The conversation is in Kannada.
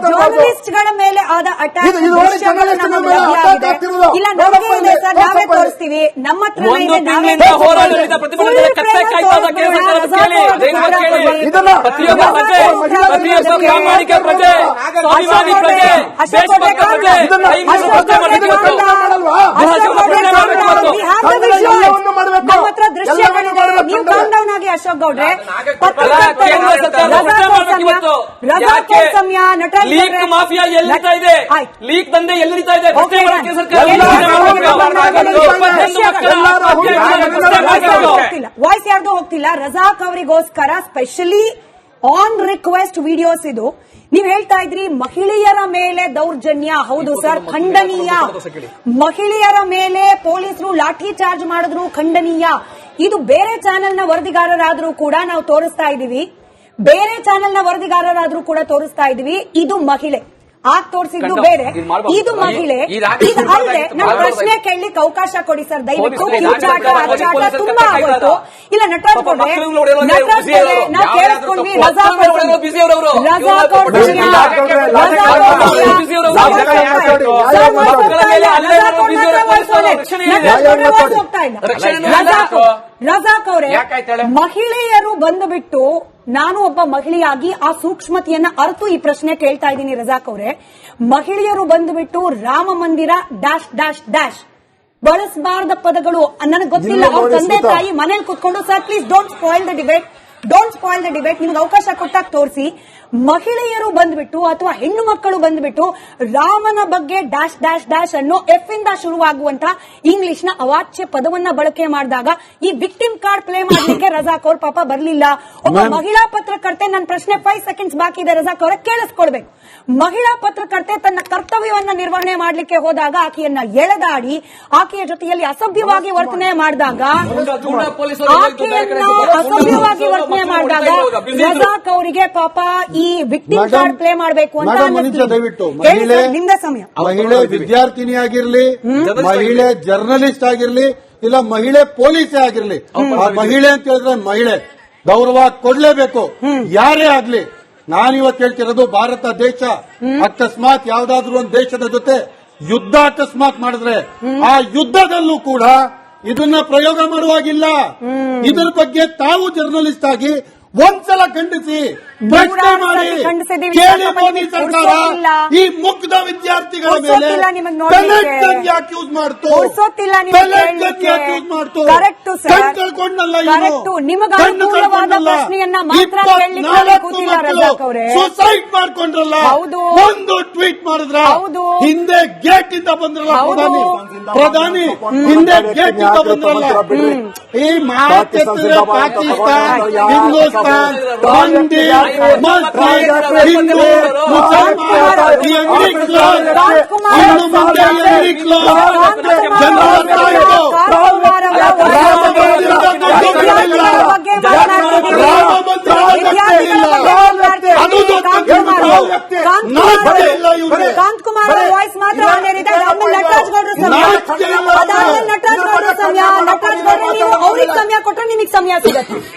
ಜರ್ನಲಿಸ್ಟ್ ಗಳ ಮೇಲೆ ಆದ ಅಟ್ಯಾಕ್ ಇಲ್ಲ ನಮಗೆ ಇದೆ ಸರ್, ನಾವೇ ತೋರಿಸ್ತೀವಿ, ನಮ್ಮ ಹತ್ರ ದೃಶ್ಯಗಳಿದೆ. ನೀವು ಕಾಮ್ ಡೌನ್ ಆಗಿ ಅಶೋಕ್ ಗೌಡ್ರೆ. ಸಮಯ ಲೀಕ್ ಮಾಫಿಯಾ ಎಲ್ಲಿತಾ ಇದೆ, ಲೀಕ್ ದಂಧೆ ಎಲ್ಲಿತಾ ಇದೆ, ವಾಯ್ಸ್ ಯಾರ್ದು ಹೋಗ್ತಿಲ್ಲ. ರಜಾಕ್ ಅವರಿಗೋಸ್ಕರ ಸ್ಪೆಷಲಿ ಆನ್ ರಿಕ್ವೆಸ್ಟ್ ವಿಡಿಯೋಸ್ ಇದು. ನೀವ್ ಹೇಳ್ತಾ ಇದ್ರಿ ಮಹಿಳೆಯರ ಮೇಲೆ ದೌರ್ಜನ್ಯ. ಹೌದು ಸರ್, ಖಂಡನೀಯ. ಮಹಿಳೆಯರ ಮೇಲೆ ಪೊಲೀಸರು ಲಾಠಿ ಚಾರ್ಜ್ ಮಾಡಿದ್ರು, ಖಂಡನೀಯ. ಇದು ಬೇರೆ ಚಾನೆಲ್ನ ವರದಿಗಾರರಾದ್ರೂ ಕೂಡ ನಾವು ತೋರಿಸ್ತಾ ಇದೀವಿ, ಬೇರೆ ಚಾನೆಲ್ನ ವರದಿಗಾರರಾದ್ರೂ ಕೂಡ ತೋರಿಸ್ತಾ ಇದೀವಿ. ಇದು ಮಹಿಳೆ, ಆಗ ತೋರಿಸಿದ್ದು ಬೇರೆ, ಇದು ಮಹಿಳೆ. ಇದು ಅಲ್ಲದೆ ನಾವು ಪ್ರಶ್ನೆ ಕೇಳಲಿಕ್ಕೆ ಅವಕಾಶ ಕೊಡಿ ಸರ್ ದಯವಿಟ್ಟು. ಕಿರುಚಾಟ ಅಚ್ಚಾಟ ತುಂಬಾ ಆಗೋಯ್ತು. ಇಲ್ಲ ನಟರಾಜ್ ಗೌಡ್ರೆ, ನಾವು ಕೇಳಿಸ್ಕೊಂಡ್ವಿ. ರಜಾಕ್ ಅವರೇ, ಮಹಿಳೆಯರು ಬಂದುಬಿಟ್ಟು, ನಾನು ಒಬ್ಬ ಮಹಿಳೆಯಾಗಿ ಆ ಸೂಕ್ಷ್ಮತೆಯನ್ನ ಅರ್ತು ಈ ಪ್ರಶ್ನೆ ಕೇಳ್ತಾ ಇದ್ದೀನಿ. ರಜಾಕ್ ಅವರೇ, ಮಹಿಳೆಯರು ಬಂದುಬಿಟ್ಟು ರಾಮ ಮಂದಿರ ಡ್ಯಾಶ್ ಡ್ಯಾಶ್ ಡ್ಯಾಶ್ ಬಳಸಬಾರದ ಪದಗಳು ನನಗೆ ಗೊತ್ತಿಲ್ಲ. ಅವ್ರ ತಂದೆ ತಾಯಿ ಮನೇಲಿ ಕುತ್ಕೊಂಡು sir please don't spoil the debate, don't spoil the debate, ನಿಮ್ಗೆ ಅವಕಾಶ ಕೊಟ್ಟಾಗ ತೋರಿಸಿ. ಮಹಿಳೆಯರು ಬಂದ್ಬಿಟ್ಟು ಅಥವಾ ಹೆಣ್ಣು ಮಕ್ಕಳು ಬಂದ್ಬಿಟ್ಟು ರಾಮನ ಬಗ್ಗೆ ಡ್ಯಾಶ್ ಡ್ಯಾಶ್ ಡ್ಯಾಶ್ ಅನ್ನೋ ಎಫ್ ಇಂದ ಶುರುವಾಗುವಂತ ಇಂಗ್ಲಿಷ್ ನ ಅವಾಚ್ಯ ಪದವನ್ನ ಬಳಕೆ ಮಾಡಿದಾಗ ಈ ವಿಕ್ಟಿಮ್ ಕಾರ್ಡ್ ಪ್ಲೇ ಮಾಡಲಿಕ್ಕೆ ರಜಾಕ್ ಅವ್ರ ಪಾಪ ಬರ್ಲಿಲ್ಲ. ಒಬ್ಬ ಮಹಿಳಾ ಪತ್ರಕರ್ತೆ, ನನ್ನ ಪ್ರಶ್ನೆ 5 ಸೆಕೆಂಡ್ಸ್ ಬಾಕಿ ಇದೆ ರಜಾಕ್ ಅವರೇ, ಕೇಳಿಸ್ಕೊಳ್ಬೇಕು. ಮಹಿಳಾ ಪತ್ರಕರ್ತೆ ತನ್ನ ಕರ್ತವ್ಯವನ್ನ ನಿರ್ವಹಣೆ ಮಾಡಲಿಕ್ಕೆ ಹೋದಾಗ ಆಕೆಯನ್ನ ಎಳೆದಾಡಿ ಆಕೆಯ ಜೊತೆಯಲ್ಲಿ ಅಸಭ್ಯವಾಗಿ ವರ್ತನೆ ಮಾಡಿದಾಗ ರಜಾಕ್ ಅವರಿಗೆ ಪಾಪ ಈ ವಿಕ್ಟಿಮ್ ಕಾರ್ಡ್ ಪ್ಲೇ ಮಾಡಬೇಕು ಅಂತ ದಯವಿಟ್ಟು ನಿಮ್ದ ಸಮಯ. ಮಹಿಳೆ ವಿದ್ಯಾರ್ಥಿನಿ ಆಗಿರ್ಲಿ, ಮಹಿಳೆ ಜರ್ನಲಿಸ್ಟ್ ಆಗಿರ್ಲಿ, ಇಲ್ಲ ಮಹಿಳೆ ಪೊಲೀಸೇ ಆಗಿರ್ಲಿ, ಮಹಿಳೆ ಅಂತ ಹೇಳಿದ್ರೆ ಮಹಿಳೆ ಗೌರವ ಕೊಡ್ಲೇಬೇಕು, ಯಾರೇ ಆಗ್ಲಿ. ನಾನಿವತ್ತು ಹೇಳ್ತಿರೋದು, ಭಾರತ ದೇಶ ಅಕಸ್ಮಾತ್ ಯಾವ್ದಾದ್ರು ಒಂದು ದೇಶದ ಜೊತೆ ಯುದ್ಧ ಅಕಸ್ಮಾತ್ ಮಾಡಿದ್ರೆ ಆ ಯುದ್ಧದಲ್ಲೂ ಕೂಡ ಇದನ್ನ ಪ್ರಯೋಗ ಮಾಡುವಾಗಿಲ್ಲ. ಇದರ ಬಗ್ಗೆ ತಾವು ಜರ್ನಲಿಸ್ಟ್ ಆಗಿ ಒಂದ್ಸಲ ಖಂಡಿಸಿ, ಪ್ರಶ್ನೆ ಮಾಡಿ, ಕೇಳಿ ಮೋದಿ ಸರ್ಕಾರ ಈ ಮುಗ್ಧ ವಿದ್ಯಾರ್ಥಿಗಳ ಮೇಲೆ ಪೆಲೆಟ್ ಅಕ್ಯೂಸ್ ಮಾಡ್ತು, ಕಣ್ ಕಳ್ಕೊಂಡಲ್ಲ, ಸುಸೈಡ್ ಮಾಡ್ಕೊಂಡ್ರಲ್ಲ, ಒಂದು ಟ್ವೀಟ್ ಮಾಡಿದ್ರ, ಹಿಂದೆ ಗೇಟ್ ಇಂದ ಬಂದ್ರಲ್ಲ ಪ್ರಧಾನಿ, ಹಿಂದೆ ಗೇಟ್ ಇಂದ ಬಂದ್ರಲ್ಲ. ಈ ಮಾತೆತ್ತಿದ್ರೆ ಪಾಕಿಸ್ತಾನ್, ಹಿಂದೂಸ್ತಾನ್, ಹಿಂದಿ, ಮುಸ್ಲಿಂ, ಹಿಂದೂ, ಮುಸಲ್ಮಾನ್, ಇನ್ನು ಮುಂದೆ ಕಾಂತಕುಮಾರ್ ವಾಯ್ಸ್ ಮಾತ್ರ ನಟರಾಜ್ ಗೌಡ್ರ ಸಮಯ, ನಟರಾಜ್ ಗೌಡ್ರ ಸಮಯ, ನಟರಾಜ್ ಗೌಡ್ರ ನೀವು ಅವ್ರಿಗೆ ಸಮಯ ಕೊಟ್ಟರೆ ನಿಮಗೆ ಸಮಯ ಸಿಗತ್ತೆ.